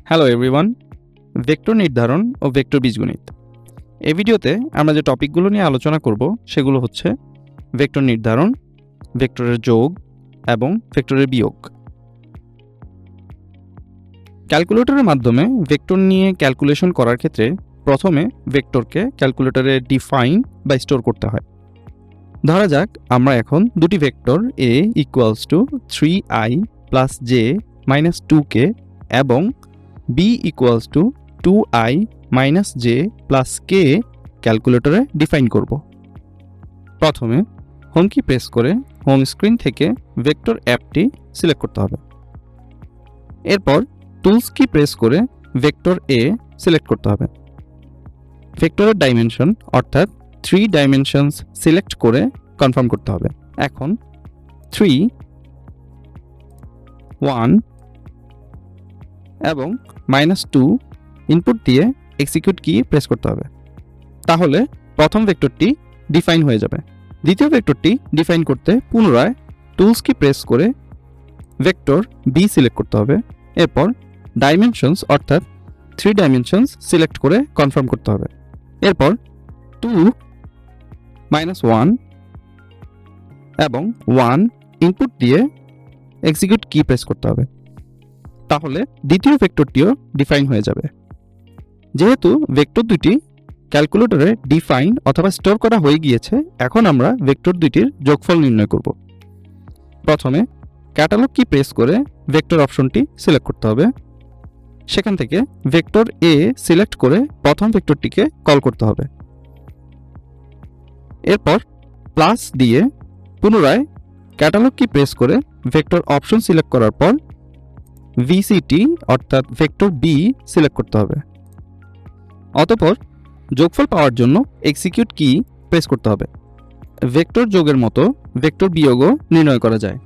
Hello everyone, vector নির্ধারণ ও vector বীজগণিত। এই ভিডিওতে আমরা যে টপিকগুলো নিয়ে আলোচনা করব সেগুলো হচ্ছে ভেক্টর নির্ধারণ, ভেক্টরের যোগ এবং ভেক্টরের বিয়োগ। ক্যালকুলেটরের মাধ্যমে ভেক্টর নিয়ে ক্যালকুলেশন করার ক্ষেত্রে প্রথমে ভেক্টরকে ক্যালকুলেটরে ডিফাইন বা স্টোর করতে হয়। ধরা যাক আমরা এখন দুটি vector a equals to 3i plus j minus 2k এবং b equals to 2i minus j plus k ক্যালকুলেটরে ডিফাইন করব। প্রথমে হোম কি প্রেস করে হোম স্ক্রিন থেকে ভেক্টর অ্যাপটি সিলেক্ট করতে হবে। এরপর টুলস কি প্রেস করে ভেক্টর a সিলেক্ট করতে হবে। ভেক্টরের ডাইমেনশন অর্থাৎ 3 ডাইমেনশনস সিলেক্ট করে কনফার্ম করতে হবে। এখন 3, 1 এবং -2 ইনপুট দিয়ে এক্সিকিউট কি প্রেস করতে হবে। তাহলে প্রথম ভেক্টরটি ডিফাইন হয়ে যাবে। দ্বিতীয় ভেক্টরটি ডিফাইন করতে পুনরায় টুলস কি প্রেস করে ভেক্টর বি সিলেক্ট করতে হবে। এরপর ডাইমেনশনস অর্থাৎ 3 ডাইমেনশনস সিলেক্ট করে কনফার্ম করতে হবে। এরপর 2, -1 এবং 1 ইনপুট দিয়ে এক্সিকিউট কি প্রেস করতে হবে। তাহলে দ্বিতীয় ভেক্টরটিও ডিফাইন হয়ে যাবে। যেহেতু ভেক্টর দুটি ক্যালকুলেটরে ডিফাইন অথবা স্টোর করা হয়ে গিয়েছে, এখন আমরা ভেক্টর দুটির যোগফল নির্ণয় করব। প্রথমে ক্যাটালগ কি প্রেস করে ভেক্টর অপশনটি সিলেক্ট করতে হবে। সেখান থেকে ভেক্টর এ সিলেক্ট করে প্রথম ভেক্টরটিকে কল করতে হবে। এরপর প্লাস দিয়ে পুনরায় ক্যাটালগ কি প্রেস করে ভেক্টর অপশন সিলেক্ট করার পর ভিসিটি অর্থাৎ ভেক্টর বি সিলেক্ট করতে হবে। অতঃপর যোগফল পাওয়ার জন্য এক্সিকিউট কি প্রেস করতে হবে। ভেক্টর যোগের মতো ভেক্টর বিয়োগও নির্ণয় করা যায়।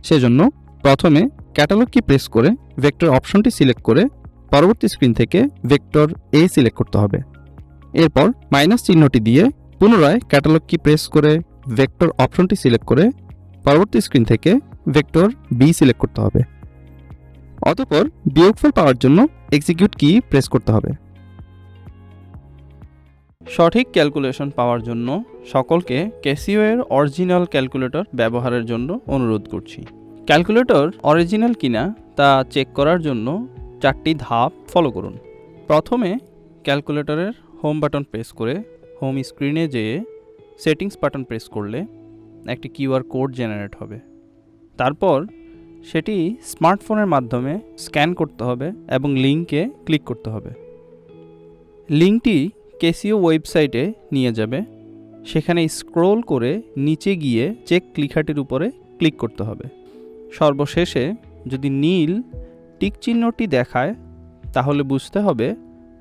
সেজন্য প্রথমে ক্যাটালগ কি প্রেস করে ভেক্টর অপশনটি সিলেক্ট করে পরবর্তী স্ক্রিন থেকে ভেক্টর এ সিলেক্ট করতে হবে। এরপর মাইনাস চিহ্নটি দিয়ে পুনরায় ক্যাটালগ কি প্রেস করে ভেক্টর অপশনটি সিলেক্ট করে পরবর্তী স্ক্রিন থেকে ভেক্টর বি সিলেক্ট করতে হবে। অতঃপর বিয়োগফল পাওয়ার জন্য এক্সিকিউট কি প্রেস করতে হবে। সঠিক ক্যালকুলেশন পাওয়ার জন্য সকলকে ক্যাসিও এর অরিজিনাল ক্যালকুলেটর ব্যবহারের জন্য অনুরোধ করছি। ক্যালকুলেটর অরিজিনাল কিনা তা চেক করার জন্য 4টি ধাপ ফলো করুন। প্রথমে ক্যালকুলেটরের হোম বাটন প্রেস করে হোম স্ক্রিনে যেয়ে সেটিংস বাটন প্রেস করলে একটি কিউআর কোড জেনারেট হবে। তারপর সেটি স্মার্টফোনের মাধ্যমে স্ক্যান করতে হবে এবং লিঙ্কে ক্লিক করতে হবে। লিঙ্কটি ক্যাসিও ওয়েবসাইটে নিয়ে যাবে। সেখানে স্ক্রোল করে নিচে গিয়ে চেক লেখাটির উপরে ক্লিক করতে হবে। সর্বশেষে যদি নীল টিক চিহ্নটি দেখায় তাহলে বুঝতে হবে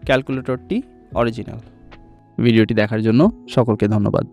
ক্যালকুলেটরটি অরিজিনাল। ভিডিওটি দেখার জন্য সকলকে ধন্যবাদ।